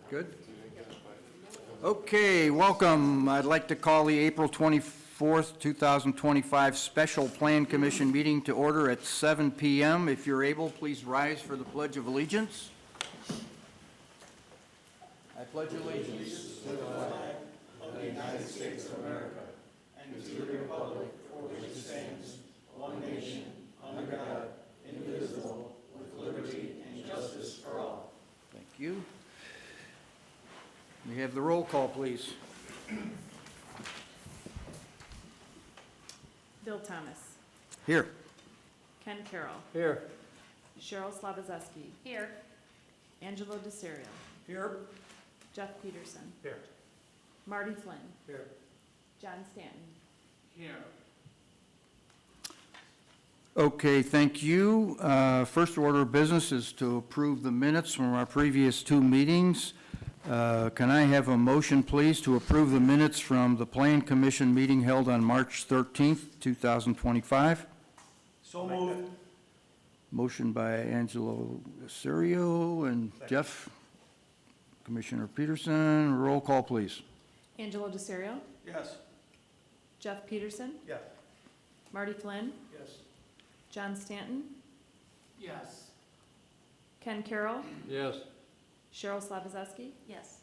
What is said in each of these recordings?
Good. Okay, welcome. I'd like to call the April 24th, 2025 Special Plan Commission meeting to order at 7 p.m. If you're able, please rise for the Pledge of Allegiance. I pledge allegiance to the flag of the United States of America and to the republic for which it stands, one nation, under God, indivisible, with liberty and justice for all. Thank you. We have the roll call, please. Bill Thomas. Here. Ken Carroll. Here. Cheryl Slabazeski. Here. Angelo DeSerio. Here. Jeff Peterson. Here. Marty Flynn. Here. John Stanton. Here. Okay, thank you. First order of business is to approve the minutes from our previous two meetings. Can I have a motion, please, to approve the minutes from the Plan Commission meeting held on March 13th, 2025? So moved. Motion by Angelo Serio and Jeff. Commissioner Peterson, roll call, please. Angelo DeSerio. Yes. Jeff Peterson. Yes. Marty Flynn. Yes. John Stanton. Yes. Ken Carroll. Yes. Cheryl Slabazeski. Yes.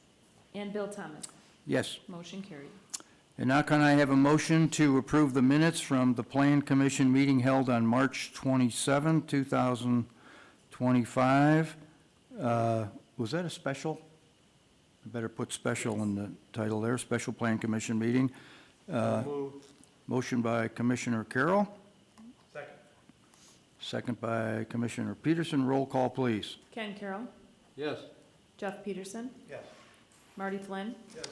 And Bill Thomas. Yes. Motion carried. And now can I have a motion to approve the minutes from the Plan Commission meeting held on March 27, 2025? Was that a special? I better put special in the title there, Special Plan Commission meeting. Moved. Motion by Commissioner Carroll, Second. second by Commissioner Peterson. Roll call, please. Ken Carroll. Yes. Jeff Peterson. Yes. Marty Flynn. Yes.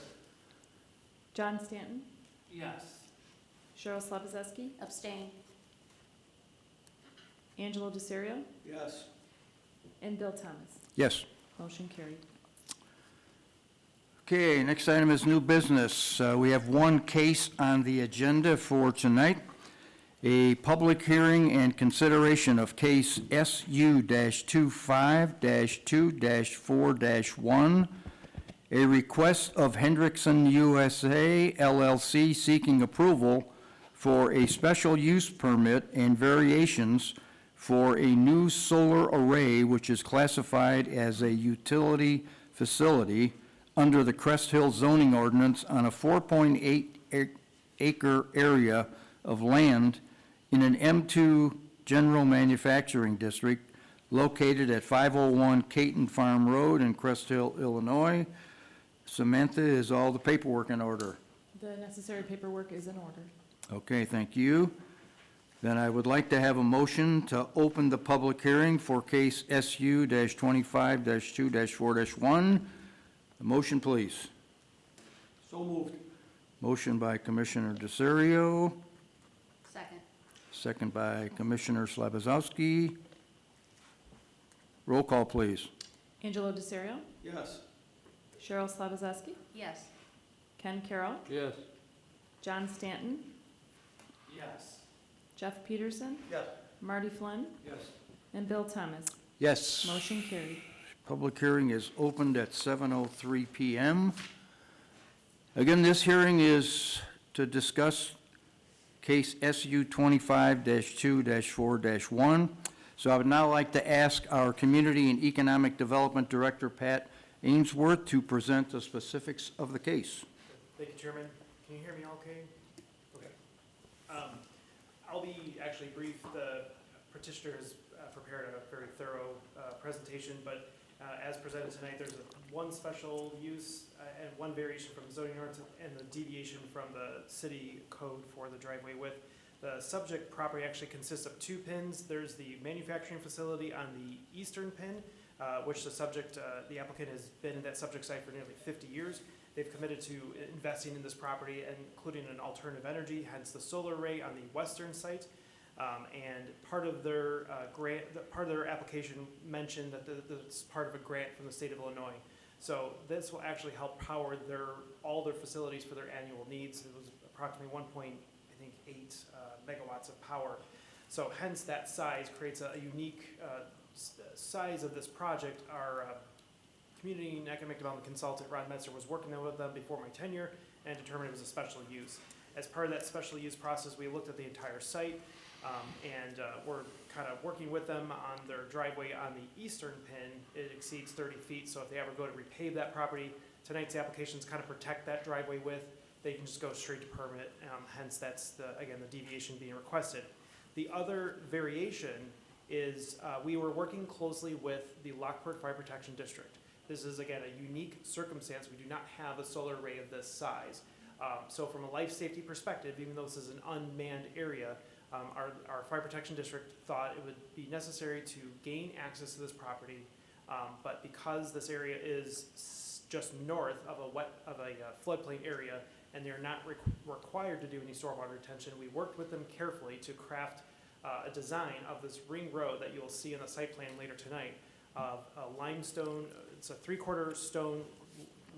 John Stanton. Yes. Cheryl Slabazeski. Abstain. Angelo DeSerio. Yes. And Bill Thomas. Yes. Motion carried. Okay, next item is new business. We have one case on the agenda for tonight. A public hearing and consideration of case SU-25-2-4-1, a request of Hendrickson USA LLC seeking approval for a special use permit and variations for a new solar array which is classified as a utility facility under the Crest Hill zoning ordinance on a 4.8 acre area of land in an M2 general manufacturing district located at 501 Caton Farm Road in Crest Hill, Illinois. Samantha, is all the paperwork in order? The necessary paperwork is in order. Okay, thank you. Then I would like to have a motion to open the public hearing for case SU-25-2-4-1. A motion, please. So moved. Motion by Commissioner DeSerio, Second. second by Commissioner Slabazowski. Roll call, please. Angelo DeSerio. Yes. Cheryl Slabazeski. Yes. Ken Carroll. Yes. John Stanton. Yes. Jeff Peterson. Yes. Marty Flynn. Yes. And Bill Thomas. Yes. Motion carried. Public hearing is opened at 7:03 p.m. Again, this hearing is to discuss case SU 25-2-4-1. So I would now like to ask our Community and Economic Development Director, Pat Ainsworth, to present the specifics of the case. Thank you, Chairman. Can you hear me okay? Okay. I'll be actually brief. The petitioner has prepared a very thorough presentation, but as presented tonight, there's one special use and one variation from the zoning ordinance and the deviation from the city code for the driveway width. The subject property actually consists of two pins. There's the manufacturing facility on the eastern pin, which the applicant has been in that subject site for nearly 50 years. They've committed to investing in this property, including an alternative energy, hence the solar array on the western site. And part of their part of their application mentioned that it's part of a grant from the state of Illinois. So this will actually help power all their facilities for their annual needs. It was approximately 1.8 megawatts of power. So hence that size creates a unique size of this project. Our community and economic development consultant, Ron Metzer, was working with them before my tenure and determined it was a special use. As part of that special use process, we looked at the entire site, and we're kind of working with them on their driveway on the eastern pin. It exceeds 30 feet, so if they ever go to repave that property, tonight's applications kind of protect that driveway width. They can just go straight to permit, hence that's again, the deviation being requested. The other variation is we were working closely with the Lockport Fire Protection District. This is, again, a unique circumstance. We do not have a solar array of this size. So from a life safety perspective, even though this is an unmanned area, our fire protection district thought it would be necessary to gain access to this property. But because this area is just north of a floodplain area, and they're not required to do any stormwater retention, we worked with them carefully to craft a design of this ring road that you'll see in the site plan later tonight of a limestone. It's a 3/4 stone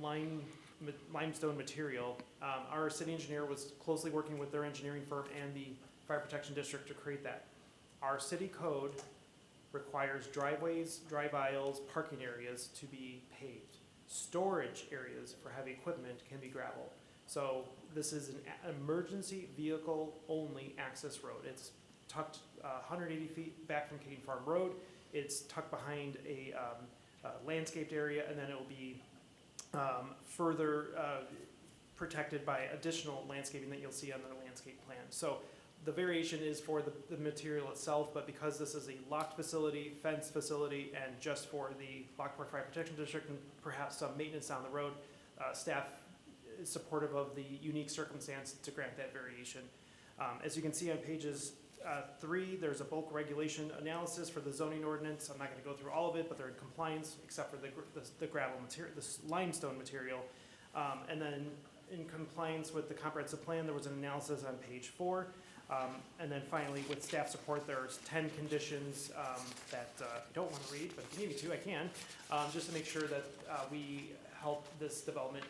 limestone material. Our city engineer was closely working with their engineering firm and the fire protection district to create that. Our city code requires driveways, drive aisles, parking areas to be paved. Storage areas for heavy equipment can be gravel. So this is an emergency vehicle only access road. It's tucked 180 feet back from Caden Farm Road. It's tucked behind a landscaped area, and then it will be further protected by additional landscaping that you'll see on the landscape plan. So the variation is for the material itself, but because this is a locked facility, fenced facility, and just for the Lockport Fire Protection District and perhaps some maintenance down the road, staff is supportive of the unique circumstance to grant that variation. As you can see on pages 3, there's a bulk regulation analysis for the zoning ordinance. I'm not going to go through all of it, but they're in compliance except for the gravel material, this limestone material. And then in compliance with the comprehensive plan, there was an analysis on page 4. And then finally, with staff support, there's 10 conditions that I don't want to read, but if you need me to, I can, just to make sure that we help this development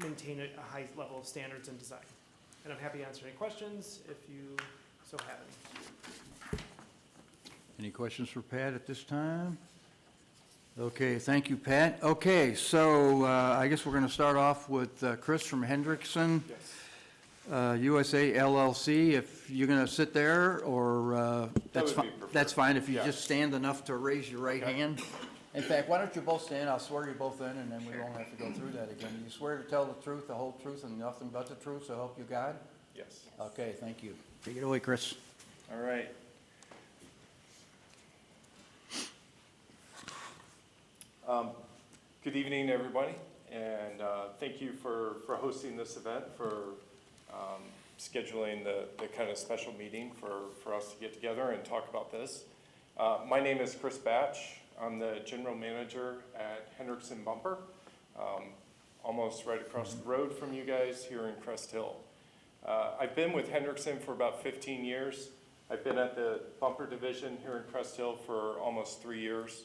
maintain a high level of standards and design. And I'm happy to answer any questions if you so have any. Any questions for Pat at this time? Okay, thank you, Pat. Okay, so I guess we're going to start off with Chris from Hendrickson USA LLC. If you're going to sit there, or that's would be fine. preferred. That's fine. If you Yeah. just stand enough to raise your right hand. In fact, why don't you both stand? I'll swear you both in, and then we won't have to go through that again. You swear to tell the truth, the whole truth, and nothing but the truth, so help you God? Yes. Okay, thank you. Take it away, Chris. All right. Good evening, everybody, and thank you for hosting this event, for scheduling the kind of special meeting for us to get together and talk about this. My name is Chris Batch. I'm the general manager at Hendrickson Bumper, almost right across the road from you guys here in Crest Hill. I've been with Hendrickson for about 15 years. I've been at the bumper division here in Crest Hill for almost 3 years.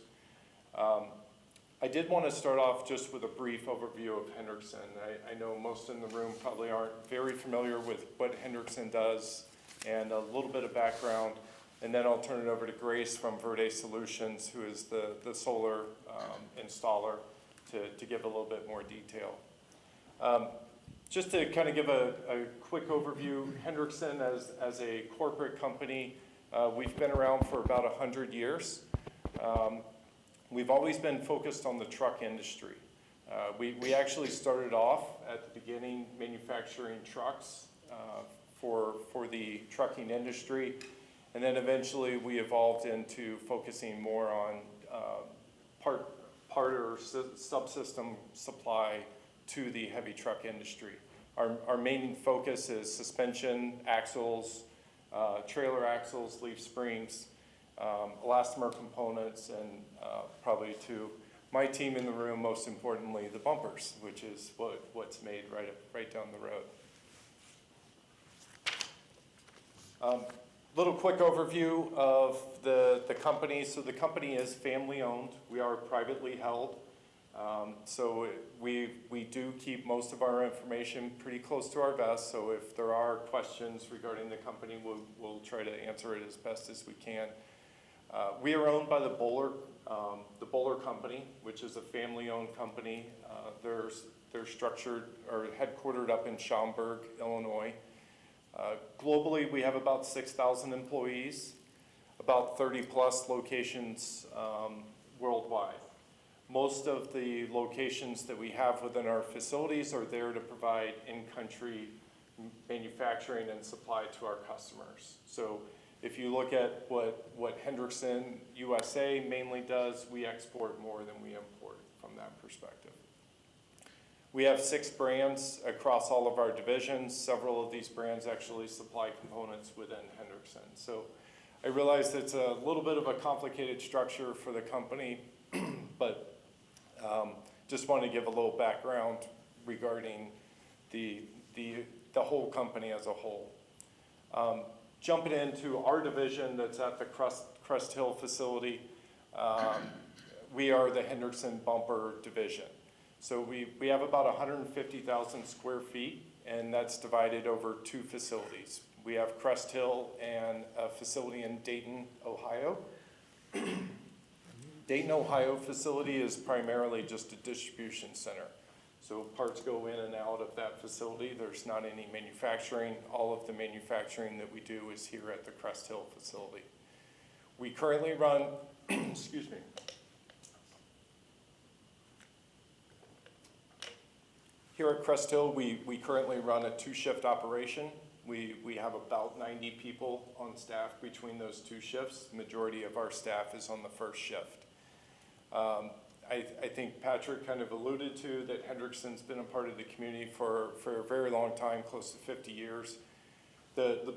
I did want to start off just with a brief overview of Hendrickson. I know most in the room probably aren't very familiar with what Hendrickson does, and a little bit of background, and then I'll turn it over to Grace from Verde Solutions, who is the solar installer, to give a little bit more detail. Just to kind of give a quick overview, Hendrickson as a corporate company, we've been around for about 100 years. We've always been focused on the truck industry. We actually started off at the beginning manufacturing trucks for the trucking industry, and then eventually we evolved into focusing more on part or subsystem supply to the heavy truck industry. Our main focus is suspension, axles, trailer axles, leaf springs, elastomer components, and probably to my team in the room, most importantly, the bumpers, which is what's made right down the road. Little quick overview of the company. So the company is family owned. We are privately held. So we do keep most of our information pretty close to our vest. So if there are questions regarding the company, we'll try to answer it as best as we can. We are owned by the Bowler Company, which is a family-owned company. They're structured or headquartered up in Schaumburg, Illinois. Globally, we have about 6,000 employees, about 30-plus locations worldwide. Most of the locations that we have within our facilities are there to provide in-country manufacturing and supply to our customers. So if you look at what Hendrickson USA mainly does, we export more than we import from that perspective. We have 6 brands across all of our divisions. Several of these brands actually supply components within Hendrickson. So I realize it's a little bit of a complicated structure for the company, but just wanted to give a little background regarding the whole company as a whole. Jumping into our division that's at the Crest Hill facility, we are the Hendrickson Bumper Division. So we have about 150,000 square feet, and that's divided over 2 facilities. We have Crest Hill and a facility in Dayton, Ohio. Dayton, Ohio facility is primarily just a distribution center. So parts go in and out of that facility. There's not any manufacturing. All of the manufacturing that we do is here at the Crest Hill facility. We currently run, excuse me. Here at Crest Hill, we currently run a 2-shift operation. We have about 90 people on staff between those 2 shifts. The majority of our staff is on the first shift. I think Patrick kind of alluded to that Hendrickson's been a part of the community for a very long time, close to 50 years. The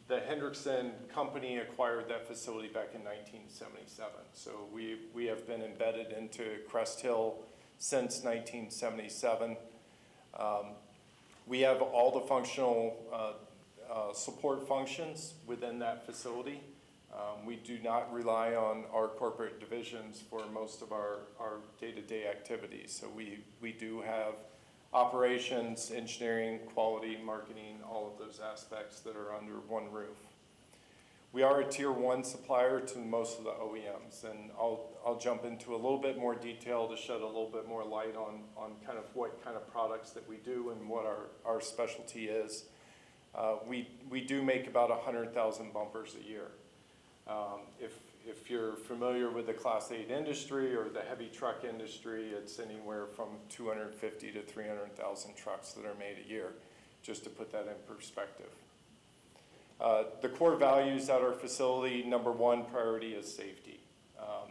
Hendrickson company acquired that facility back in 1977. So we have been embedded into Crest Hill since 1977. We have all the functional support functions within that facility. We do not rely on our corporate divisions for most of our day-to-day activities. So we do have operations, engineering, quality, marketing, all of those aspects that are under one roof. We are a tier 1 supplier to most of the OEMs, and I'll jump into a little bit more detail to shed a little bit more light on kind of what kind of products that we do and what our specialty is. We do make about 100,000 bumpers a year. If you're familiar with the Class 8 industry or the heavy truck industry, it's anywhere from 250 to 300,000 trucks that are made a year, just to put that in perspective. The core values at our facility, number 1 priority is safety.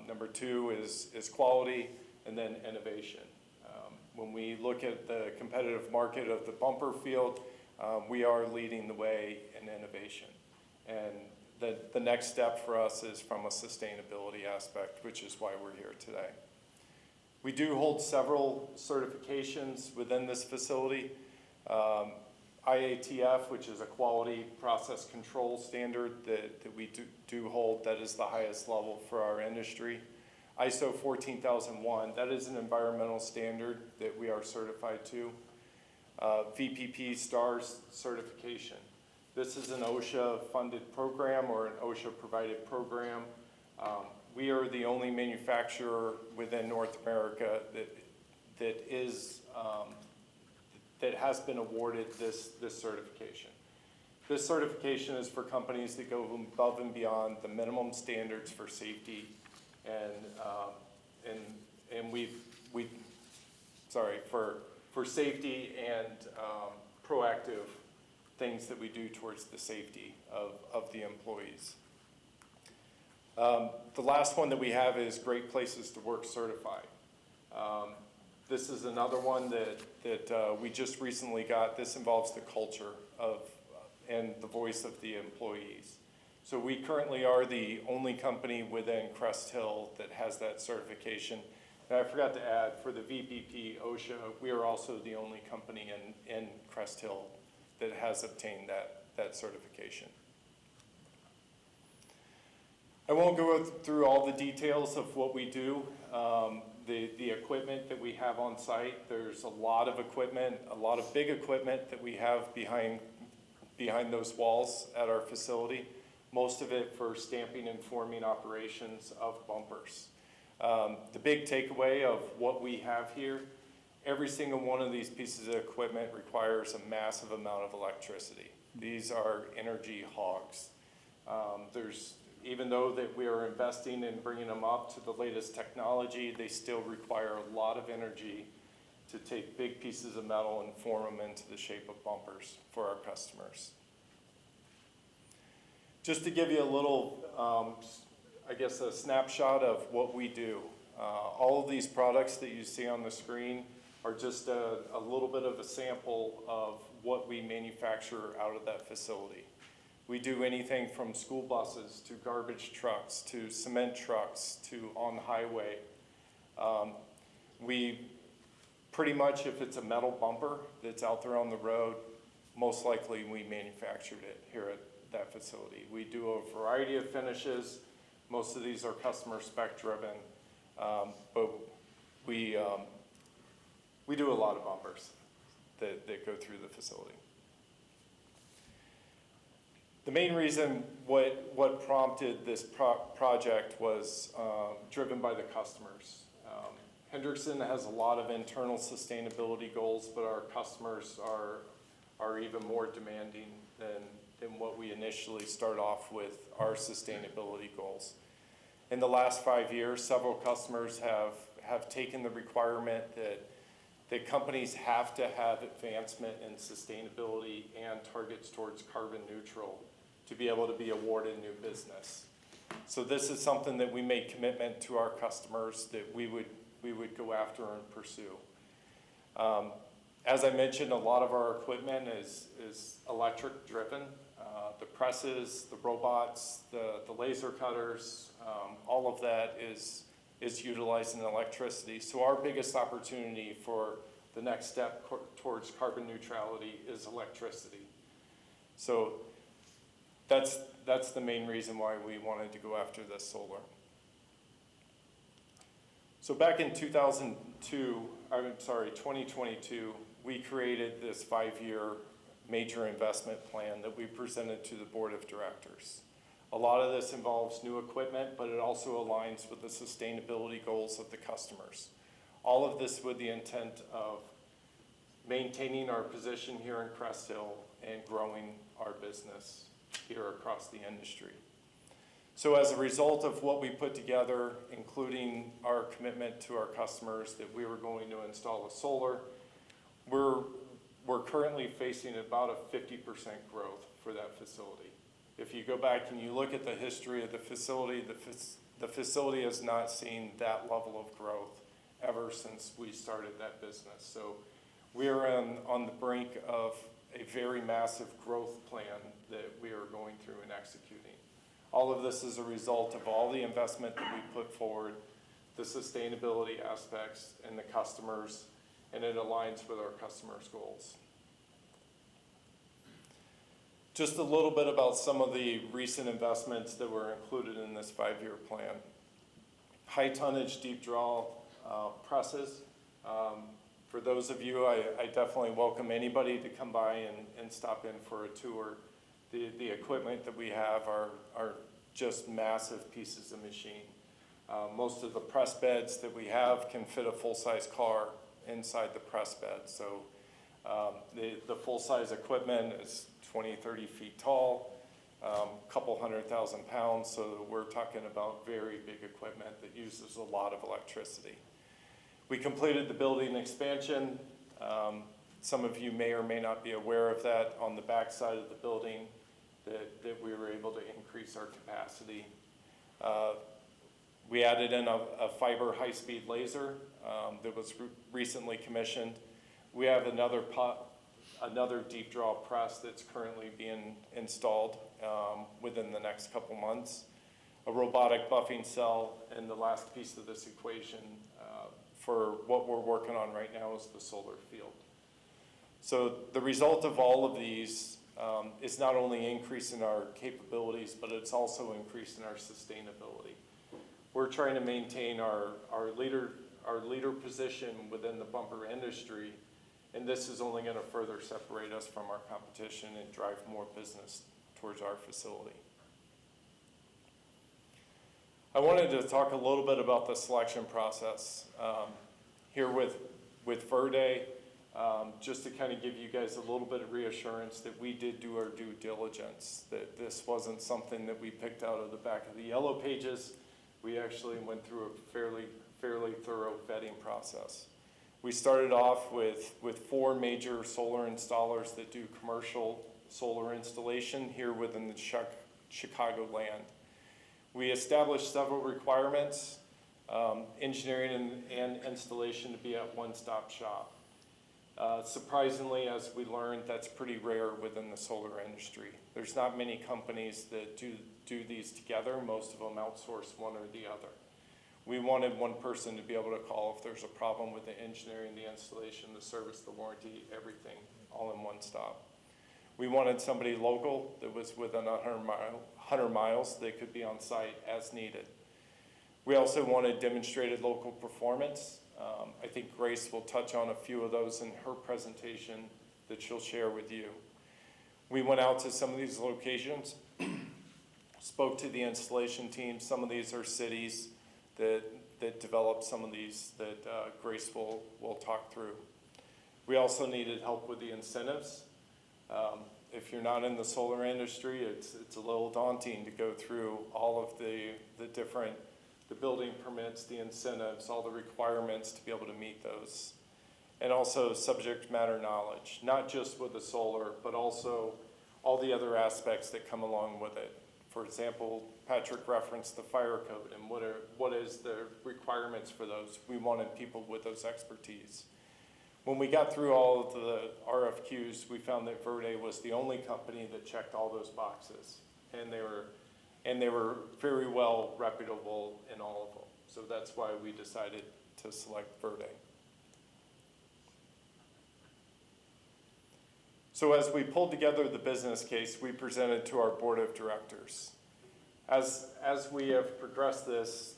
Number 2 is quality, and then innovation. When we look at the competitive market of the bumper field, we are leading the way in innovation. And the next step for us is from a sustainability aspect, which is why we're here today. We do hold several certifications within this facility. IATF, which is a quality process control standard that we do hold, that is the highest level for our industry. ISO 14001, that is an environmental standard that we are certified to. VPP STARS certification. This is an OSHA-funded program or an OSHA-provided program. We are the only manufacturer within North America that has been awarded this certification. This certification is for companies that go above and beyond the minimum standards for safety, for safety and proactive things that we do towards the safety of the employees. The last one that we have is Great Places to Work certified. This is another one that we just recently got. This involves the culture and the voice of the employees. So we currently are the only company within Crest Hill that has that certification. And I forgot to add, for the VPP OSHA, we are also the only company in Crest Hill that has obtained that certification. I won't go through all the details of what we do. The equipment that we have on site, there's a lot of equipment, a lot of big equipment that we have behind those walls at our facility. most of it for stamping and forming operations of bumpers. The big takeaway of what we have here, every single one of these pieces of equipment requires a massive amount of electricity. These are energy hogs. Even though that we are investing in bringing them up to the latest technology, they still require a lot of energy to take big pieces of metal and form them into the shape of bumpers for our customers. Just to give you a little, I guess, a snapshot of what we do. All of these products that you see on the screen are just a little bit of a sample of what we manufacture out of that facility. We do anything from school buses to garbage trucks to cement trucks to on the highway. We pretty much, if it's a metal bumper that's out there on the road, most likely we manufactured it here at that facility. We do a variety of finishes. Most of these are customer spec driven, but we do a lot of bumpers that go through the facility. The main reason what prompted this project was driven by the customers. Hendrickson has a lot of internal sustainability goals, but our customers are even more demanding than what we initially start off with our sustainability goals. In the last 5 years, several customers have taken the requirement that companies have to have advancement in sustainability and targets towards carbon neutral to be able to be awarded new business. So this is something that we made commitment to our customers that we would go after and pursue. As I mentioned, a lot of our equipment is electric driven. The presses, the robots, the laser cutters, all of that is utilizing electricity. So our biggest opportunity for the next step towards carbon neutrality is electricity. So that's the main reason why we wanted to go after this solar. So back in 2022, we created this 5-year major investment plan that we presented to the board of directors. A lot of this involves new equipment, but it also aligns with the sustainability goals of the customers. All of this with the intent of maintaining our position here in Crest Hill and growing our business here across the industry. So as a result of what we put together, including our commitment to our customers that we were going to install a solar, we're currently facing about a 50% growth for that facility. If you go back and you look at the history of the facility has not seen that level of growth ever since we started that business. So we are on the brink of a very massive growth plan that we are going through and executing. All of this is a result of all the investment that we put forward, the sustainability aspects and the customers, and it aligns with our customers' goals. Just a little bit about some of the recent investments that were included in this 5-year plan. High tonnage deep draw presses. For those of you, I definitely welcome anybody to come by and stop in for a tour. The equipment that we have are just massive pieces of machine. Most of the press beds that we have can fit a full-size car inside the press bed. So the full-size equipment is 20, 30 feet tall, a couple 100,000 pounds. So we're talking about very big equipment that uses a lot of electricity. We completed the building expansion. Some of you may or may not be aware of that. On the back side of the building, that we were able to increase our capacity. We added in a fiber high-speed laser that was recently commissioned. We have another deep draw press that's currently being installed within the next couple months. A robotic buffing cell, and the last piece of this equation for what we're working on right now is the solar field. So the result of all of these is not only increasing our capabilities, but it's also increasing our sustainability. We're trying to maintain our leader position within the bumper industry, and this is only going to further separate us from our competition and drive more business towards our facility. I wanted to talk a little bit about the selection process here with Verde, just to kind of give you guys a little bit of reassurance that we did do our due diligence, that this wasn't something that we picked out of the back of the yellow pages. We actually went through a fairly thorough vetting process. We started off with 4 major solar installers that do commercial solar installation here within the Chicagoland. We established several requirements, engineering and installation to be at one-stop shop. Surprisingly, as we learned, that's pretty rare within the solar industry. There's not many companies that do these together. Most of them outsource one or the other. We wanted one person to be able to call if there's a problem with the engineering, the installation, the service, the warranty, everything, all in one stop. We wanted somebody local that was within 100 miles. They could be on site as needed. We also wanted demonstrated local performance. I think Grace will touch on a few of those in her presentation that she'll share with you. We went out to some of these locations, spoke to the installation team. Some of these are cities that develop some of these that Grace will talk through. We also needed help with the incentives. If you're not in the solar industry, it's a little daunting to go through all of the different, the building permits, the incentives, all the requirements to be able to meet those. And also subject matter knowledge, not just with the solar, but also all the other aspects that come along with it. For example, Patrick referenced the fire code and what is the requirements for those. We wanted people with those expertise. When we got through all of the RFQs, we found that Verde was the only company that checked all those boxes. And they were very well reputable in all of them. So that's why we decided to select Verde. So as we pulled together the business case, we presented to our board of directors. As we have progressed this,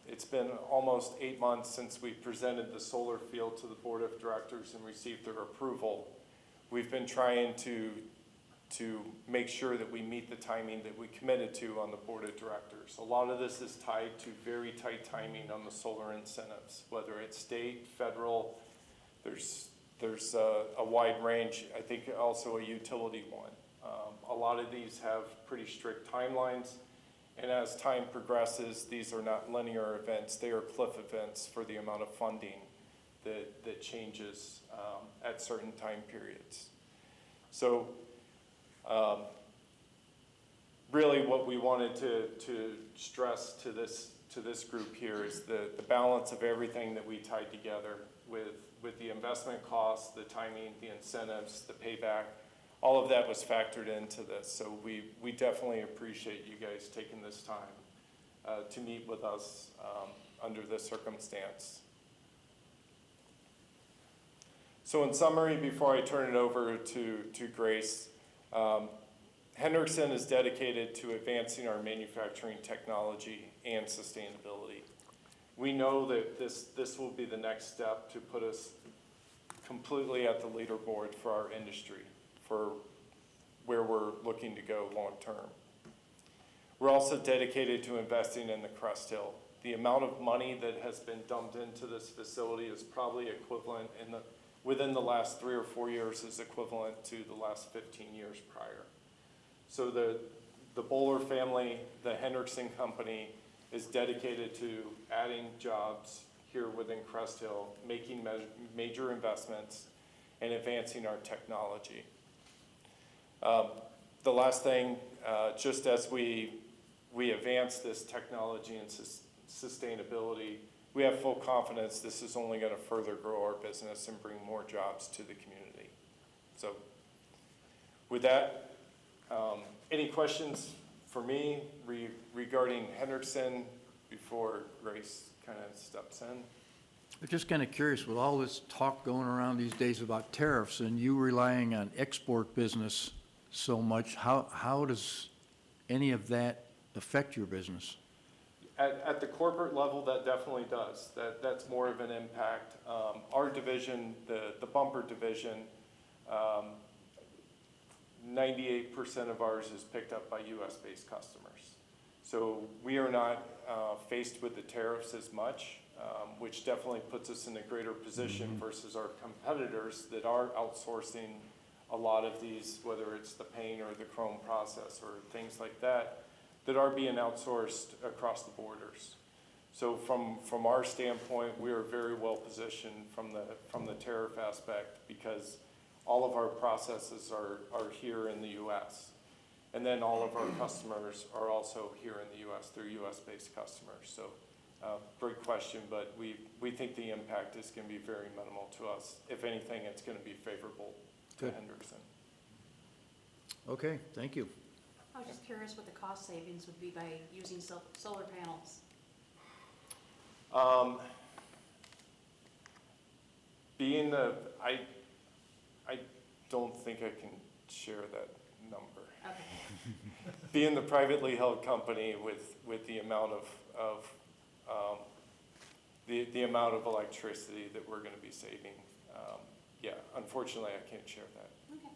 it's been almost 8 months since we presented the solar field to the board of directors and received their approval. We've been trying to make sure that we meet the timing that we committed to on the board of directors. A lot of this is tied to very tight timing on the solar incentives, whether it's state, federal, there's a wide range. I think also a utility one. A lot of these have pretty strict timelines, and as time progresses, these are not linear events. They are cliff events for the amount of funding that changes at certain time periods. So really what we wanted to stress to this group here is the balance of everything that we tied together with the investment costs, the timing, the incentives, the payback. All of that was factored into this. So we definitely appreciate you guys taking this time to meet with us under this circumstance. So in summary, before I turn it over to Grace, Hendrickson is dedicated to advancing our manufacturing technology and sustainability. We know that this will be the next step to put us completely at the leaderboard for our industry, for where we're looking to go long term. We're also dedicated to investing in the Crest Hill. The amount of money that has been dumped into this facility is probably equivalent within the last 3 or 4 years is equivalent to the last 15 years prior. So the Bowler family, the Hendrickson company, is dedicated to adding jobs here within Crest Hill, making major investments, and advancing our technology. The last thing, just as we advance this technology and sustainability, we have full confidence this is only going to further grow our business and bring more jobs to the community. So with that, any questions for me regarding Hendrickson before Grace kind of steps in? I'm just kind of curious, with all this talk going around these days about tariffs and you relying on export business so much, how does any of that affect your business? At the corporate level, that definitely does. That's more of an impact. Our division, the bumper division, 98% of ours is picked up by US-based customers. So we are not faced with the tariffs as much, which definitely puts us in a greater position versus our competitors that are outsourcing a lot of these, whether it's the paint or the chrome process or things like that, that are being outsourced across the borders. So from our standpoint, we are very well positioned from the tariff aspect because all of our processes are here in the US. And then all of our customers are also here in the US. They're US-based customers. So great question, but we think the impact is going to be very minimal to us. If anything, it's going to be favorable to Good. Hendrickson. Okay, thank you. I was just curious what the cost savings would be by using solar panels. Being the, I don't think I can share that number. Okay. Being the privately held company with the amount of the amount of electricity that we're going to be saving, yeah, unfortunately, I can't share that. Okay.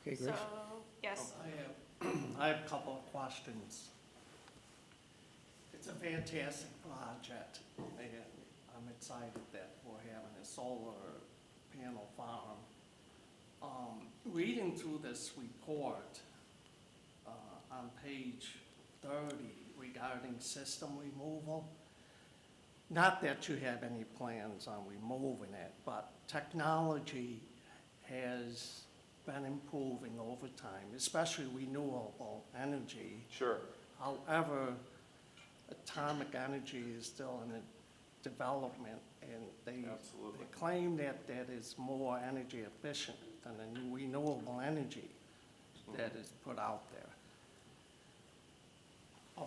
Okay, So, Grace? yes, I have a couple of questions. It's a fantastic project, and I'm excited that we're having a solar panel farm. Reading through this report, on page 30 regarding system removal, not that you have any plans on removing it, but technology has been improving over time, especially renewable energy. Sure. However, atomic energy is still in a development, and Absolutely. they claim that that is more energy efficient than the new renewable energy that is put out there.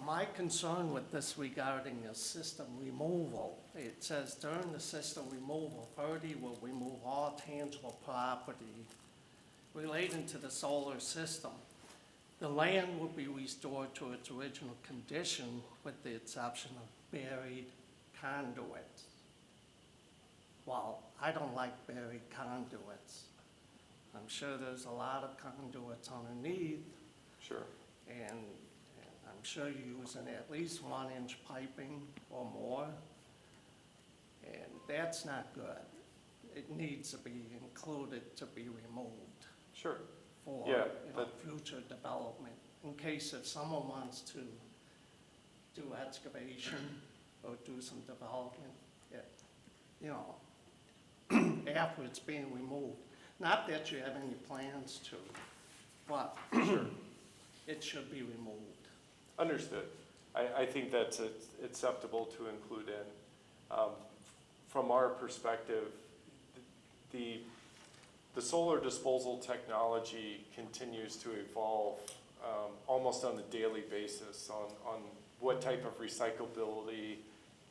My concern with this regarding the system removal, it says during the system removal, 30 will remove all tangible property relating to the solar system. The land will be restored to its original condition with the exception of buried conduits. Well, I don't like buried conduits. I'm sure there's a lot of conduits underneath, Sure. and I'm sure you're using at least 1-inch piping or more, and that's not good. It needs to be included to be removed Sure. for Yeah, future development, in case if someone wants to do excavation or do some development, after it's being removed. Not that you have any plans to, but it should be removed. Understood. I think that's acceptable to include in. From our perspective, the solar disposal technology continues to evolve almost on a daily basis on what type of recyclability.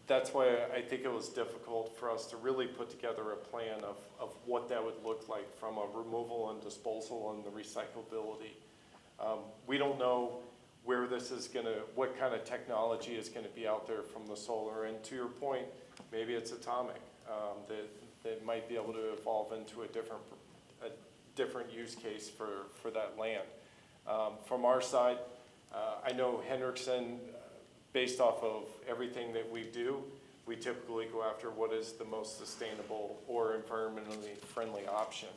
That's why I think it was difficult for us to really put together a plan of what that would look like from a removal and disposal and the recyclability. We don't know where this is what kind of technology is gonna be out there from the solar. And to your point, maybe it's atomic, that might be able to evolve into a different use case for that land. From our side, I know Hendrickson, based off of everything that we do, we typically go after what is the most sustainable or environmentally friendly option.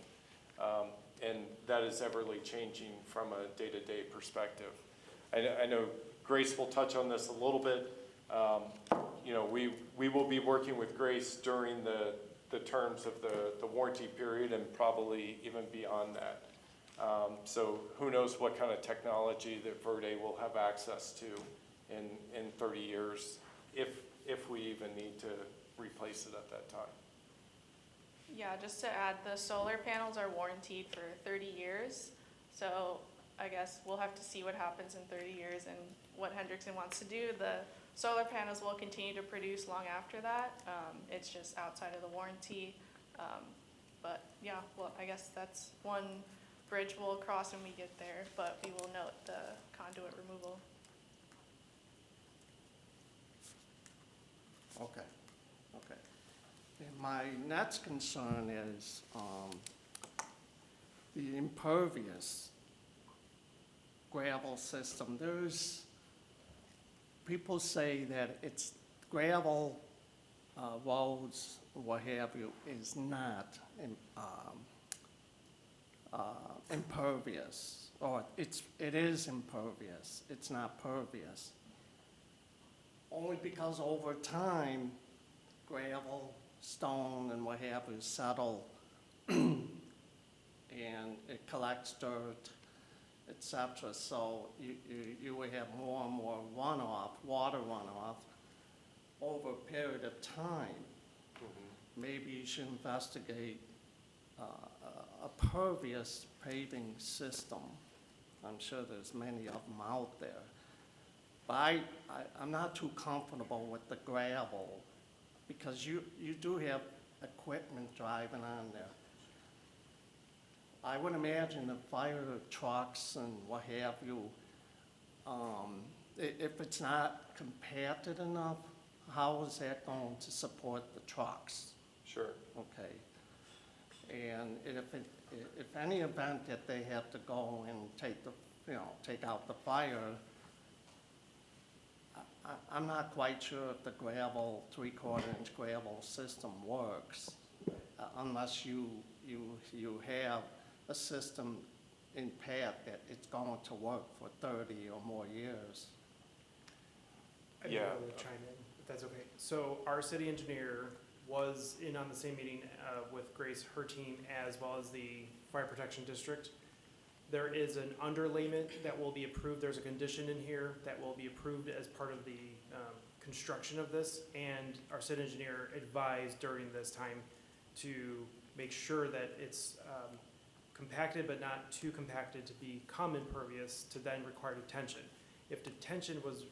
And that is everly changing from a day-to-day perspective. I know Grace will touch on this a little bit. We will be working with Grace during the terms of the warranty period and probably even beyond that. So who knows what kind of technology that Verde will have access to in 30 years, if we even need to replace it at that time. yeah, just to add, the solar panels are warranted for 30 years. So I guess we'll have to see what happens in 30 years and what Hendrickson wants to do. The solar panels will continue to produce long after that. It's just outside of the warranty. But yeah, well, I guess that's one bridge we'll cross when we get there, but we will note the conduit removal. Okay. And my next concern is the impervious gravel system. People say that it's gravel, roads, what have you, is not impervious, or it is impervious, it's not pervious. Only because over time, gravel, stone, and what have you settle, and it collects dirt, etc. So you will have more and more runoff, water runoff, over a period of time. Maybe you should investigate a pervious paving system. I'm sure there's many of them out there. But I'm not too comfortable with the gravel, because you do have equipment driving on there. I would imagine the fire trucks and what have you, if it's not compacted enough, how is that going to support the trucks? Sure. Okay. And if any event that they have to go and take out the fire, I'm not quite sure if the gravel, 3/4-inch gravel system works, unless you have a system in pat that it's going to work for 30 or more years. I'd be Yeah. able to chime in, if that's okay. So our city engineer was in on the same meeting with Grace, her team, as well as the fire protection district. There is an underlayment that will be approved. There's a condition in here that will be approved as part of the construction of this. And our city engineer advised during this time to make sure that it's compacted but not too compacted to become impervious to then require detention. If detention was,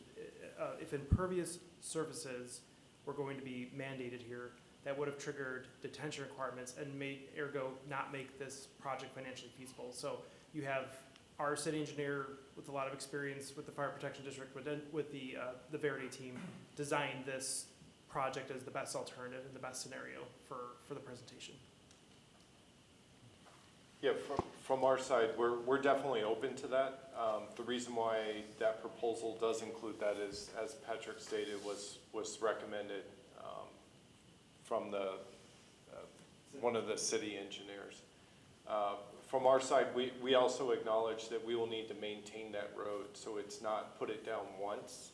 if impervious surfaces were going to be mandated here, that would have triggered detention requirements and made, ergo, not make this project financially feasible. So you have our city engineer with a lot of experience with the fire protection district, with the Verity team, design this project as the best alternative and the best scenario for the presentation. Yeah, from our side, we're definitely open to that. The reason why that proposal does include that is, as Patrick stated, was recommended from one of the city engineers. From our side, we also acknowledge that we will need to maintain that road, so it's not put it down once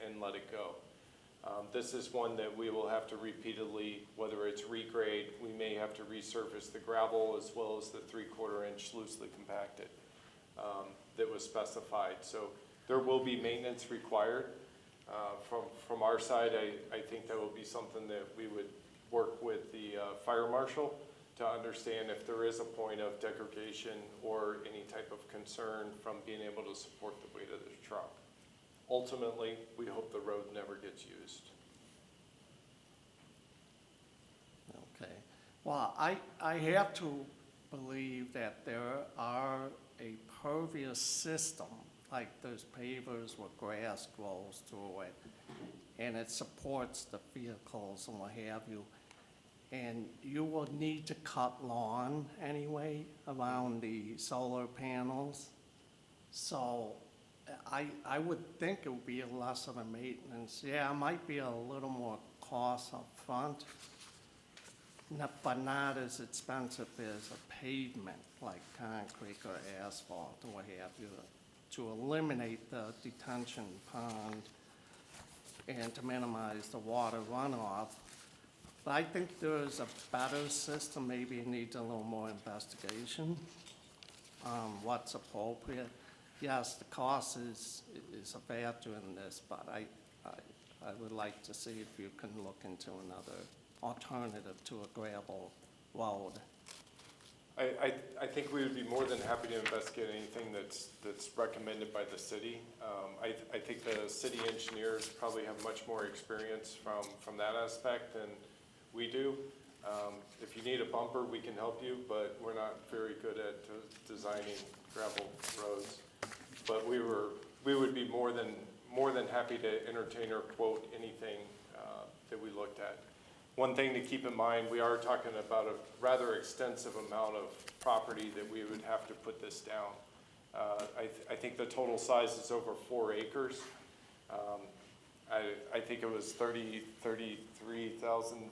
and let it go. This is one that we will have to repeatedly, whether it's regrade, we may have to resurface the gravel as well as the 3/4-inch loosely compacted that was specified. So there will be maintenance required. From our side, I think that will be something that we would work with the fire marshal to understand if there is a point of degradation or any type of concern from being able to support the weight of the truck. Ultimately, we hope the road never gets used. Okay. Well, I have to believe that there are a pervious system, like those pavers where grass grows through it, and it supports the vehicles and what have you. And you will need to cut lawn anyway around the solar panels. So I would think it would be less of a maintenance. Yeah, it might be a little more cost up front, but not as expensive as a pavement like concrete or asphalt or what have you, to eliminate the detention pond and to minimize the water runoff. But I think there's a better system. Maybe it needs a little more investigation on what's appropriate. Yes, the cost is a factor in this, but I would like to see if you can look into another alternative to a gravel road. I think we would be more than happy to investigate anything that's recommended by the city. I think the city engineers probably have much more experience from that aspect than we do. If you need a bumper, we can help you, but we're not very good at designing gravel roads. But we would be more than happy to entertain or quote anything that we looked at. One thing to keep in mind, we are talking about a rather extensive amount of property that we would have to put this down. I think the total size is over 4 acres. I think it was 33,000,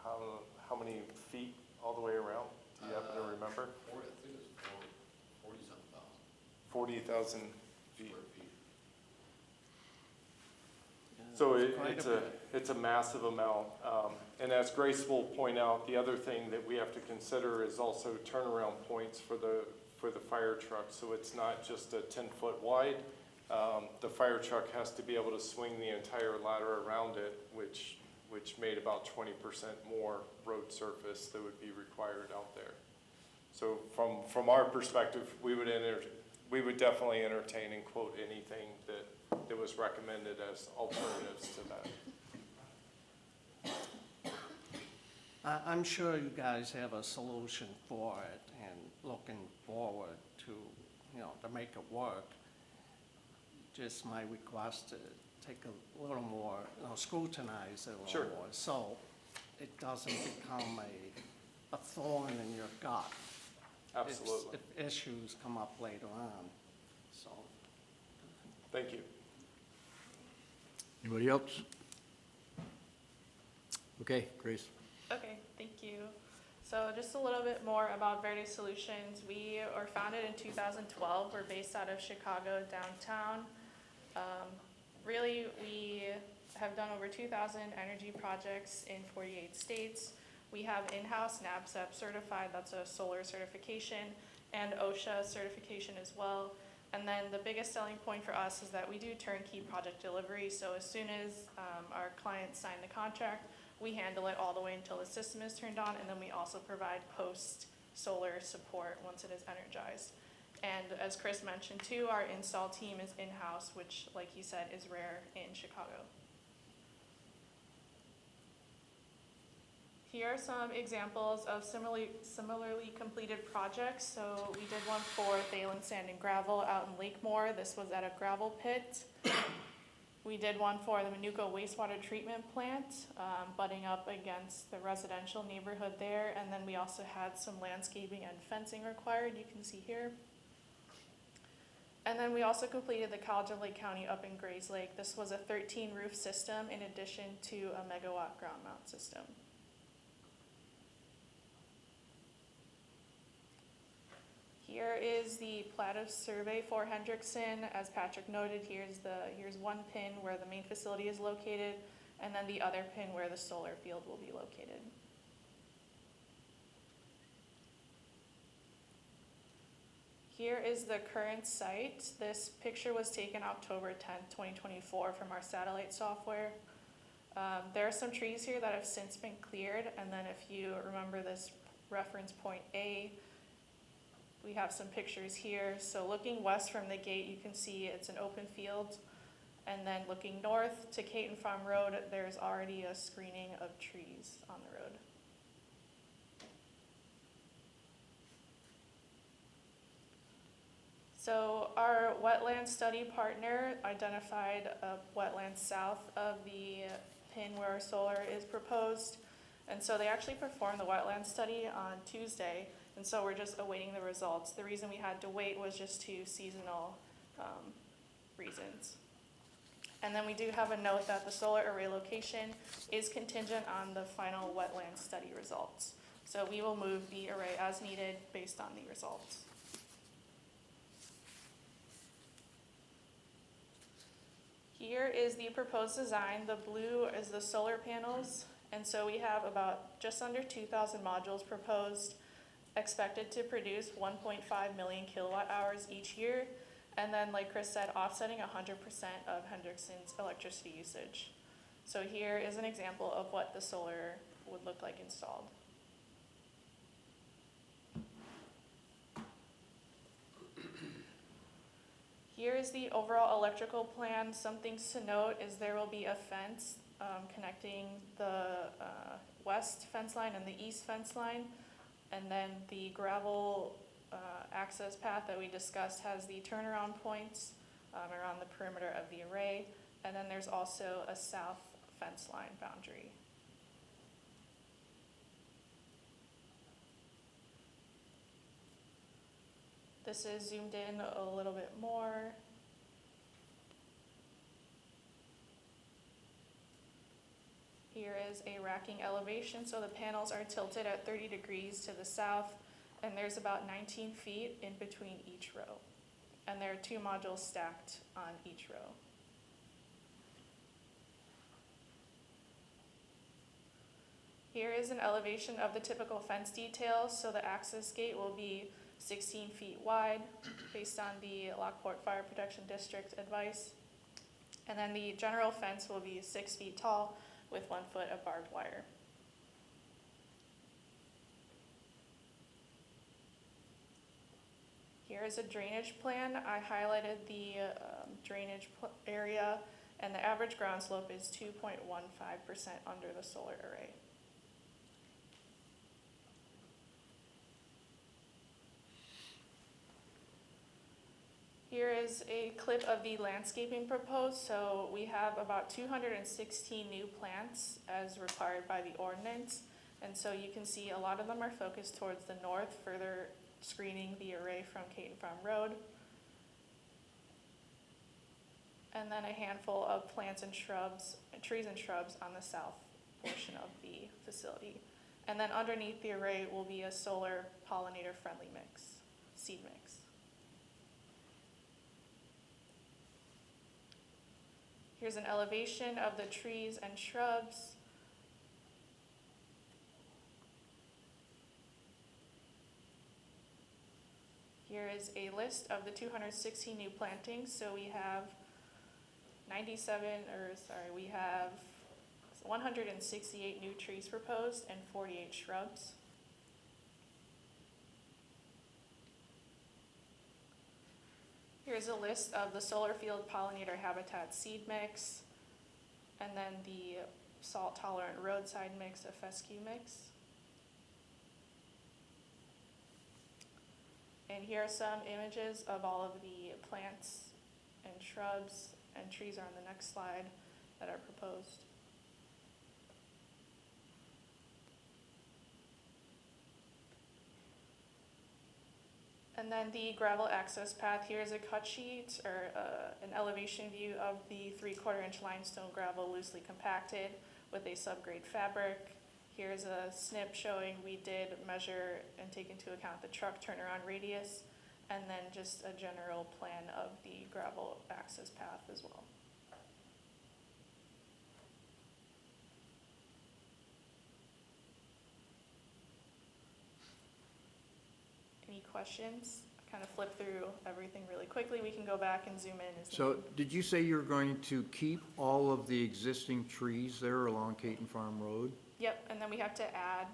how many feet all the way around? Do you happen to remember? I think it's 40-something thousand 40,000 feet. square feet. So Yeah, quite a bit. it's a massive amount. And as Grace will point out, the other thing that we have to consider is also turnaround points for the fire truck. So it's not just a 10-foot wide. The fire truck has to be able to swing the entire ladder around it, which made about 20% more road surface that would be required out there. So from our perspective, we would definitely entertain and quote anything that was recommended as alternatives to that. I'm sure you guys have a solution for it and looking forward to, to make it work. Just my request to take a little more, scrutinize it a Sure. little more, so it doesn't become a thorn in your gut. Absolutely. If issues come up later on, so. Thank you. Anybody else? Okay, Grace. Okay, thank you. So just a little bit more about Verde Solutions. We were founded in 2012. We're based out of Chicago downtown. Really, we have done over 2,000 energy projects in 48 states. We have in-house NABCEP certified, that's a solar certification, and OSHA certification as well. And then the biggest selling point for us is that we do turnkey project delivery. So as soon as our clients sign the contract, we handle it all the way until the system is turned on, and then we also provide post-solar support once it is energized. And as Chris mentioned too, our install team is in-house, which, like he said, is rare in Chicago. Here are some examples of similarly completed projects. So we did one for Thalen Sand and Gravel out in Lakemore. This was at a gravel pit. We did one for the Manuka wastewater treatment plant, butting up against the residential neighborhood there. And then we also had some landscaping and fencing required, you can see here. And then we also completed the College of Lake County up in Grays Lake. This was a 13 roof system in addition to a megawatt ground mount system. Here is the plat of survey for Hendrickson. As Patrick noted, here's one pin where the main facility is located, and then the other pin where the solar field will be located. Here is the current site. This picture was taken October 10th, 2024 from our satellite software. There are some trees here that have since been cleared, and then if you remember this reference point A, we have some pictures here. So looking west from the gate, you can see it's an open field. And then looking north to Caton Farm Road, there's already a screening of trees on the road. So our wetland study partner identified a wetland south of the pin where our solar is proposed. And so they actually performed the wetland study on Tuesday. And so we're just awaiting the results. The reason we had to wait was just to seasonal reasons. And then we do have a note that the solar array location is contingent on the final wetland study results. So we will move the array as needed based on the results. Here is the proposed design. The blue is the solar panels. And so we have about just under 2,000 modules proposed, expected to produce 1.5 million kilowatt hours each year. And then, like Chris said, offsetting 100% of Hendrickson's electricity usage. So here is an example of what the solar would look like installed. Here is the overall electrical plan. Some things to note is there will be a fence connecting the west fence line and the east fence line. And then the gravel access path that we discussed has the turnaround points around the perimeter of the array. And then there's also a south fence line boundary. This is zoomed in a little bit more. Here is a racking elevation, so the panels are tilted at 30 degrees to the south, and there's about 19 feet in between each row. And there are 2 modules stacked on each row. Here is an elevation of the typical fence details, so the access gate will be 16 feet wide, based on the Lockport Fire Protection District advice. And then the general fence will be 6 feet tall with 1 foot of barbed wire. Here is a drainage plan. I highlighted the drainage area, and the average ground slope is 2.15% under the solar array. Here is a clip of the landscaping proposed. So we have about 216 new plants as required by the ordinance. And so you can see a lot of them are focused towards the north, further screening the array from Caton Farm Road. And then a handful of plants and shrubs, trees and shrubs on the south portion of the facility. And then underneath the array will be a solar pollinator friendly mix, seed mix. Here's an elevation of the trees and shrubs. Here is a list of the 216 new plantings. So we have 168 new trees proposed and 48 shrubs. Here's a list of the solar field pollinator habitat seed mix, and then the salt tolerant roadside mix, a fescue mix. And here are some images of all of the plants and shrubs and trees are on the next slide that are proposed. And then the gravel access path, here is a cut sheet or an elevation view of the 3/4 inch limestone gravel loosely compacted with a subgrade fabric. Here's a snip showing we did measure and take into account the truck turnaround radius, and then just a general plan of the gravel access path as well. Any questions? I kind of flipped through everything really quickly. We can go back and zoom in as So needed. did you say you're going to keep all of the existing trees there along Caton Farm Road? Yep, and then we have to add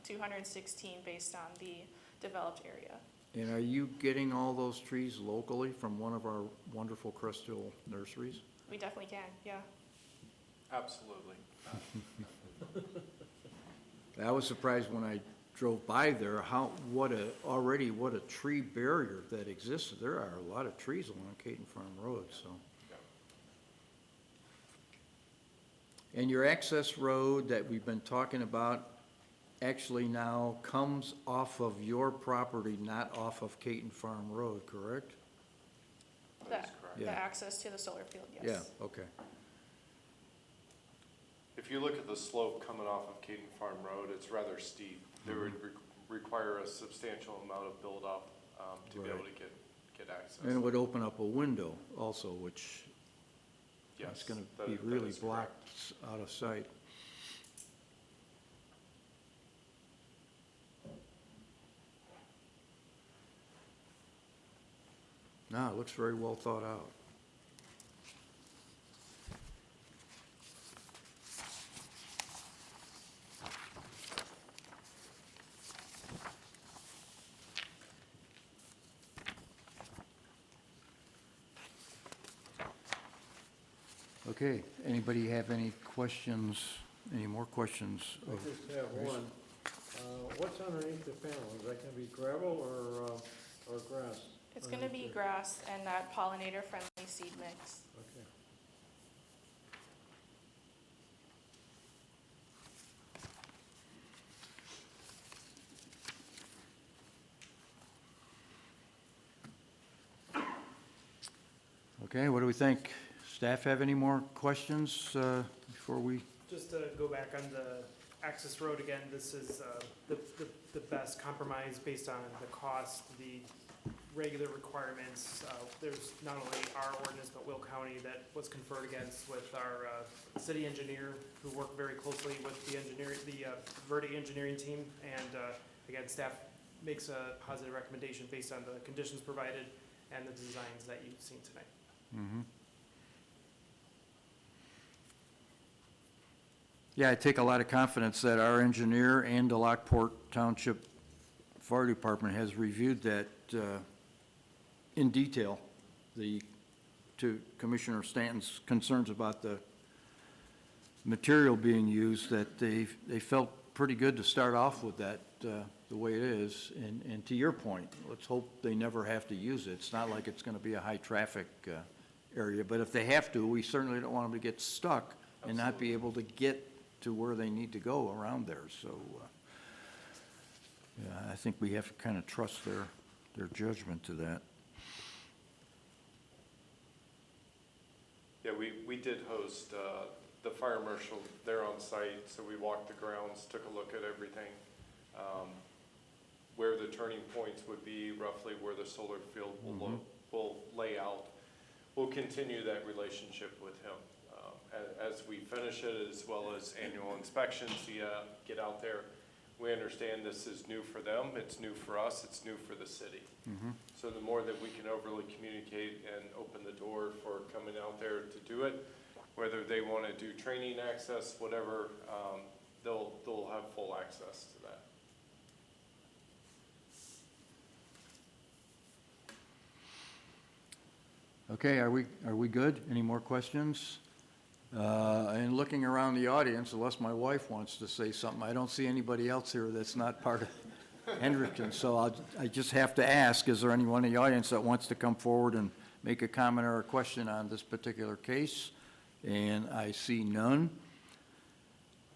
216 based on the developed area. And are you getting all those trees locally from one of our wonderful Crest Hill nurseries? We definitely can, yeah. Absolutely. I was surprised when I drove by there, what a tree barrier that existed. There are a lot of trees along Caton Farm Road, so. And your access road that we've been talking about actually now comes off of your property, not off of Caton Farm Road, correct? That is correct. The Yeah. access to the solar field, yes. Yeah, okay. If you look at the slope coming off of Caton Farm Road, it's rather steep. There would require a substantial amount of build-up to be able to get access. And it would open up a window also, which Yes, is gonna that- be that really is correct. blocked out of sight. No, it looks very well thought out. Okay, anybody have any questions, any more questions? I just have one. What's underneath the panel? Is that gonna be gravel or grass? It's gonna be underneath it? grass and that pollinator-friendly seed mix. Okay. Okay, what do we think? Staff have any more questions before we? Just to go back on the access road again, this is the best compromise based on the cost, the regular requirements. There's not only our ordinance, but Will County that was conferred against with our city engineer, who worked very closely with the Verde engineering team. And again, staff makes a positive recommendation based on the conditions provided and the designs that you've seen tonight. Mm-hmm. Yeah, I take a lot of confidence that our engineer and the Lockport Township Fire Department has reviewed that in detail, to Commissioner Stanton's concerns about the material being used, that they felt pretty good to start off with that the way it is. And to your point, let's hope they never have to use it. It's not like it's going to be a high-traffic area, but if they have to, we certainly don't want them to get stuck and not be able to get to where they need to go around there. So, yeah, I think we have to kind of trust their judgment to that. Yeah, we did host the fire marshal there on site, so we walked the grounds, took a look at everything, where the turning points would be, roughly where the solar field will lay out. We'll continue that relationship with him as we finish it, as well as annual inspections. Get out there. We understand this is new for them, it's new for us, it's new for the city. Mm-hmm. So the more that we can overly communicate and open the door for coming out there to do it, whether they want to do training access, whatever, they'll have full access to that. Okay, are we good? Any more questions? And looking around the audience, unless my wife wants to say something, I don't see anybody else here that's not part of Hendrickson. So I just have to ask, is there anyone in the audience that wants to come forward and make a comment or a question on this particular case? And I see none.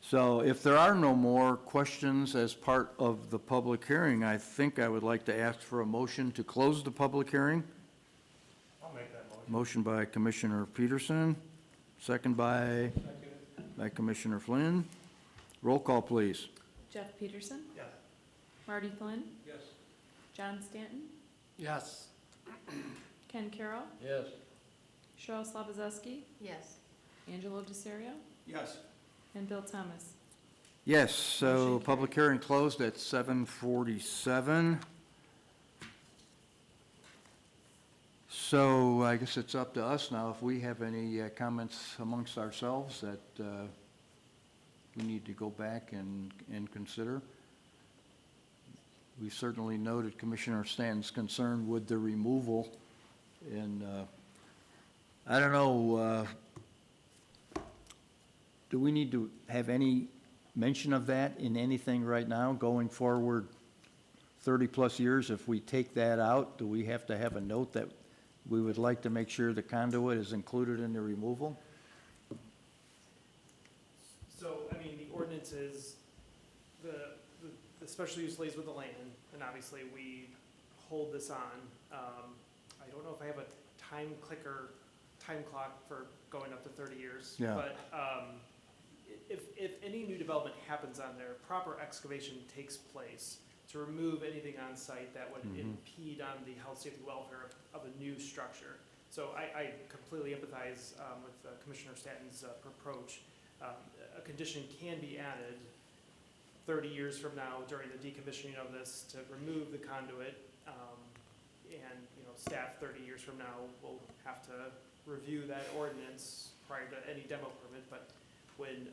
So if there are no more questions as part of the public hearing, I think I would like to ask for a motion to close the public hearing. I'll make that motion. Motion by Commissioner Peterson, second by Commissioner Flynn. Roll call, please. Jeff Peterson, Yes. Marty Flynn, Yes. John Stanton, Yes. Ken Carroll, Yes. Cheryl Slabazeski, Yes. Angelo DeSerio, Yes. and Bill Thomas. Yes, so public hearing closed at 7:47. So I guess it's up to us now if we have any comments amongst ourselves that we need to go back and consider. We certainly noted Commissioner Stanton's concern with the removal, and I don't know, do we need to have any mention of that in anything right now going forward 30-plus years? If we take that out, do we have to have a note that we would like to make sure the conduit is included in the removal? So, I mean, the ordinance is, the special use lays with the land, and obviously we hold this on. I don't know if I have a time clock for going up to 30 years. Yeah. But if any new development happens on there, proper excavation takes place to remove anything on site that would impede on the health, safety, welfare of a new structure. So I completely empathize with Commissioner Stanton's approach. A condition can be added 30 years from now during the decommissioning of this to remove the conduit. And, you know, staff 30 years from now will have to review that ordinance prior to any demo permit. But when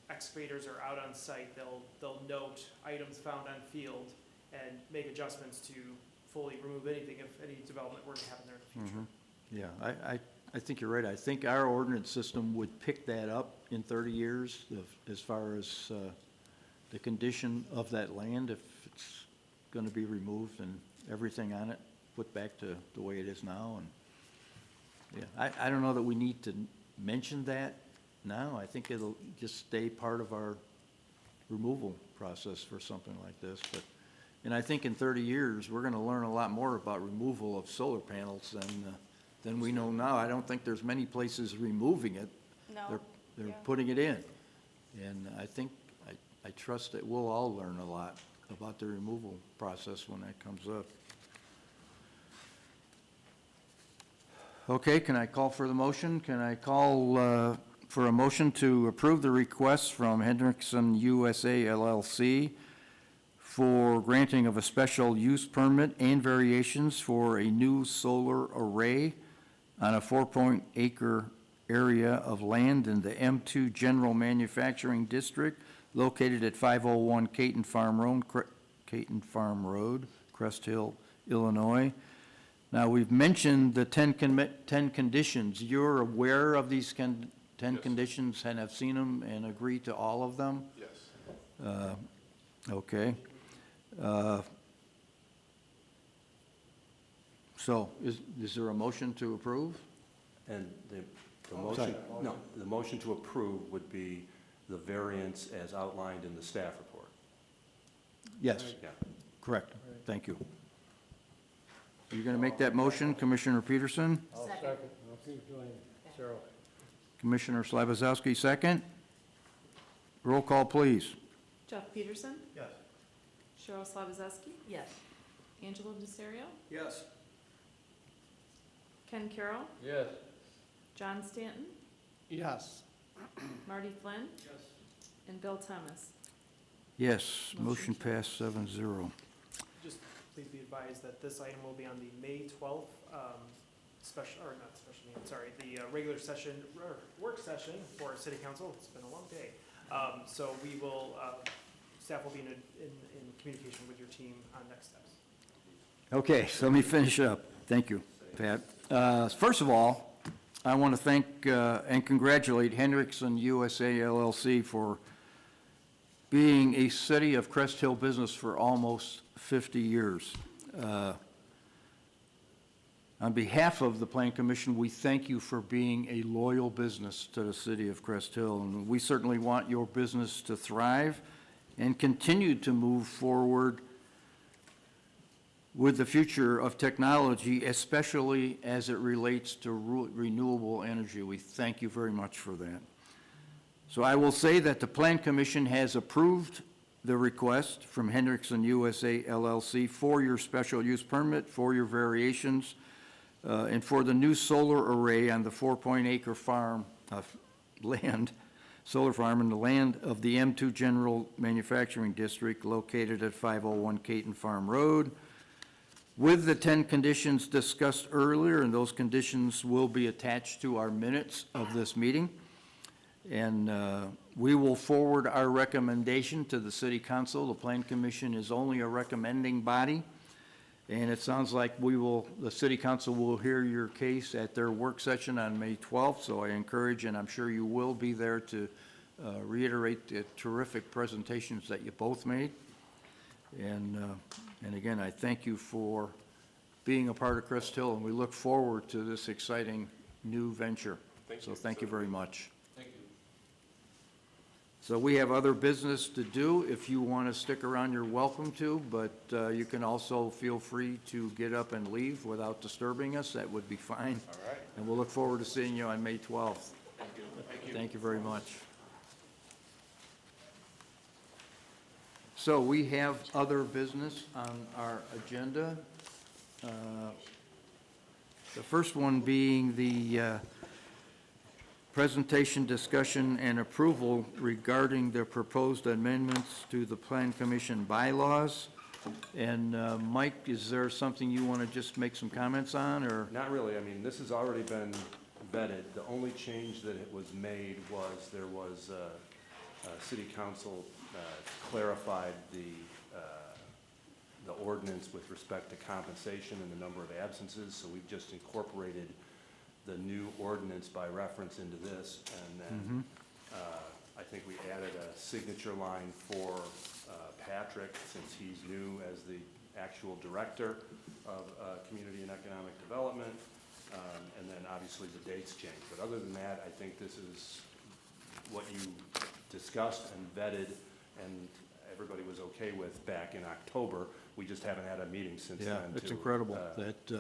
excavators are out on site, they'll note items found on field and make adjustments to fully remove anything if any development were to happen there in the future. Yeah, I think you're right. I think our ordinance system would pick that up in 30 years as far as the condition of that land, if it's going to be removed and everything on it put back to the way it is now. And yeah, I don't know that we need to mention that now. I think it'll just stay part of our removal process for something like this. And I think in 30 years, we're going to learn a lot more about removal of solar panels than we know now. I don't think there's many places removing it. No, They're yeah. putting it in. And I think, I trust that we'll all learn a lot about the removal process when that comes up. Okay, can I call for the motion? Can I call for a motion to approve the request from Hendrickson USA LLC for granting of a special use permit and variations for a new solar array on a 4-acre area of land in the M2 General Manufacturing District located at 501 Caton Farm Road, Crest Hill, Illinois. Now, we've mentioned the 10 conditions. You're aware of these 10 Yes. conditions and have seen them and agreed to all of them? Yes. Okay. So is there a motion to approve? And the motion, no, the motion to approve would be the variance as outlined in the staff report. Yes, Yeah. correct. Thank you. You're going to make that motion, Commissioner Peterson? I'll Second. second. I'll keep doing Cheryl. Commissioner Slabozowski, second. Roll call, please. Jeff Peterson, Yes. Cheryl Slabazewski, Yes. Angelo Desario, Yes. Ken Carroll, Yes. John Stanton, Yes. Marty Flynn, and Bill Thomas. Yes, motion passed 7-0. Just please be advised that this item will be on the May 12th special, or not special meeting, sorry, the regular session, or work session for city council. It's been a long day. So we will, staff will be in communication with your team on next steps. Okay, so let me finish up. Thank you, Pat. First of all, I want to thank and congratulate Hendrickson USA LLC for being a city of Crest Hill business for almost 50 years. On behalf of the Plan Commission, we thank you for being a loyal business to the city of Crest Hill, and we certainly want your business to thrive and continue to move forward with the future of technology, especially as it relates to renewable energy. We thank you very much for that. So I will say that the Plan Commission has approved the request from Hendrickson USA LLC for your special use permit, for your variations, and for the new solar array on the 4-acre farm of land, solar farm in the land of the M2 General Manufacturing District located at 501 Caton Farm Road, with the 10 conditions discussed earlier, and those conditions will be attached to our minutes of this meeting. And we will forward our recommendation to the City Council. The Plan Commission is only a recommending body, and it sounds like the City Council will hear your case at their work session on May 12th, so I encourage, and I'm sure you will be there to reiterate the terrific presentations that you both made. And again, I thank you for being a part of Crest Hill, and we look forward to this exciting new venture. Thank So you. thank you very much. Thank you. So we have other business to do. If you want to stick around, you're welcome to, but you can also feel free to get up and leave without disturbing us. That would be fine. All right. And we'll look forward to seeing you on May 12th. Thank you. Thank you. Thank you very much. So we have other business on our agenda. The first one being the presentation, discussion, and approval regarding the proposed amendments to the Plan Commission bylaws. And Mike, is there something you want to just make some comments on, or? Not really. I mean, this has already been vetted. The only change that it was made was there was, City Council clarified the ordinance with respect to compensation and the number of absences, so we've just incorporated the new ordinance by reference into this, and then I think we added a signature line for Patrick, since he's new as the actual director of Community and Economic Development, and then obviously the dates changed. But other than that, I think this is what you discussed and vetted, and everybody was okay with back in October. We just haven't had a meeting since then. Yeah, it's to, incredible that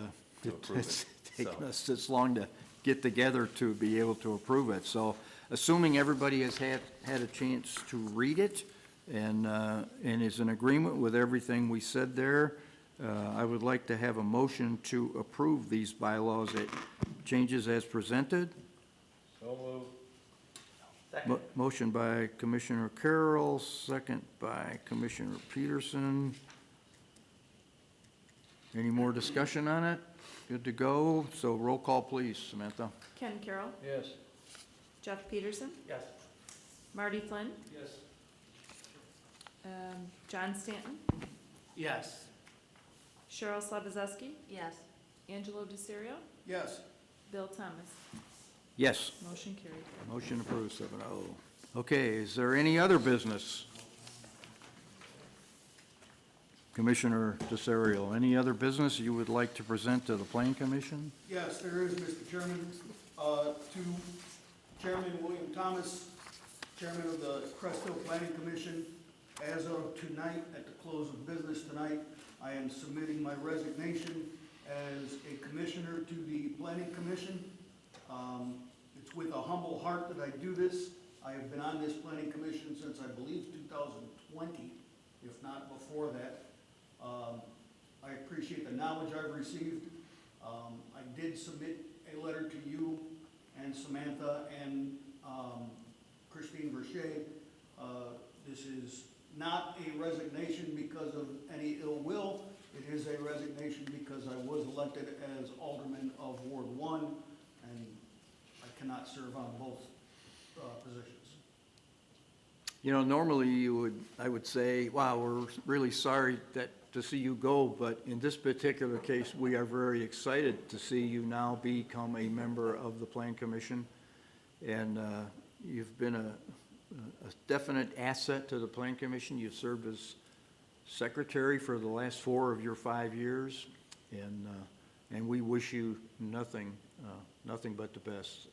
to approve It's it. taken So, us this long to get together to be able to approve it. So assuming everybody has had a chance to read it and is in agreement with everything we said there, I would like to have a motion to approve these bylaws, changes as presented. Motion by Commissioner Carroll, second by Commissioner Peterson. Any more discussion on it? Good to go. So roll call, please, Samantha. Ken Carroll, Yes. Jeff Peterson, Yes. Marty Flynn, Yes. John Stanton, Yes. Cheryl Slabazeski, Yes. Angelo DeSirio, Yes. Bill Thomas. Yes. Motion carried. Motion approved, 7-0. Okay, is there any other business? Commissioner DeSario, any other business you would like to present to the Plan Commission? Yes, there is, Mr. Chairman. To Chairman William Thomas, Chairman of the Crest Hill Planning Commission, as of tonight, at the close of business tonight, I am submitting my resignation as a commissioner to the Planning Commission. It's with a humble heart that I do this. I have been on this Planning Commission since, I believe, 2020, if not before that. I appreciate the knowledge I've received. I did submit a letter to you and Samantha and Christine Verche. This is not a resignation because of any ill will. It is a resignation because I was elected as alderman of Ward 1, and I cannot serve on both positions. You know, normally I would say, wow, we're really sorry to see you go, but in this particular case, we are very excited to see you now become a member of the Plan Commission. And you've been a definite asset to the Plan Commission. You've served as secretary for the last 4 of your 5 years, and we wish you nothing but the best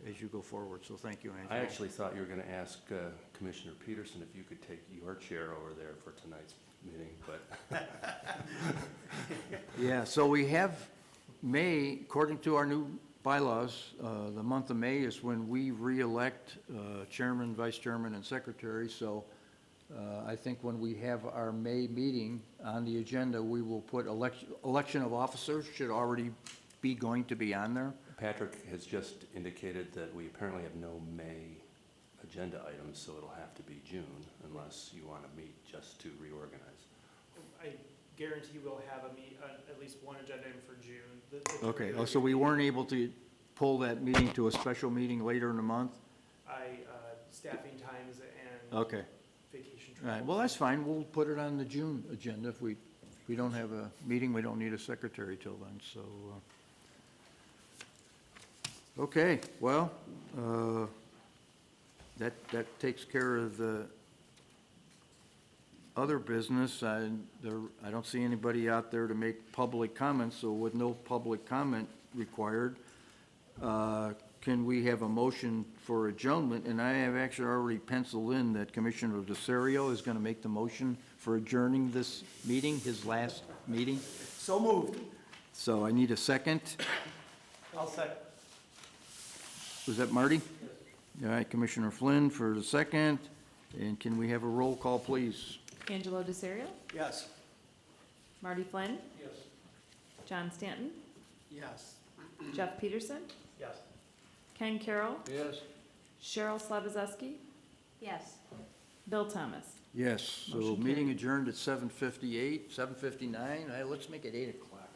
as you go forward. So thank you, Angela. I actually thought you were going to ask Commissioner Peterson if you could take your chair over there for tonight's meeting, but. Yeah, so we have May, according to our new bylaws, the month of May is when we re-elect chairman, vice chairman, and secretary. So I think when we have our May meeting on the agenda, we will put election of officers should already be going to be on there. Patrick has just indicated that we apparently have no May agenda items, so it'll have to be June unless you want to meet just to reorganize. I guarantee we'll have at least one agenda item for June. Okay, oh, so we weren't able to pull that meeting to a special meeting later in the month? Staffing times and Okay, vacation all right, travel. well, that's fine, we'll put it on the June agenda. If we don't have a meeting, we don't need a secretary till then, so. Okay, well, that takes care of the other business. I don't see anybody out there to make public comments, so with no public comment required, can we have a motion for adjournment? And I have actually already penciled in that Commissioner DeSario is going to make the motion for adjourning this meeting, his last meeting. So moved. So I need a second. I'll second. Was that Marty? All right, Commissioner Flynn for the second. And can we have a roll call, please? Angelo DeSirio, Yes. Marty Flynn, Yes. John Stanton, Yes. Jeff Peterson, Yes. Ken Carroll, Yes. Cheryl Slabazeski, Yes. Bill Thomas. Yes, so Motion meeting adjourned at 7:58, 7:59. Let's make it 8 o'clock.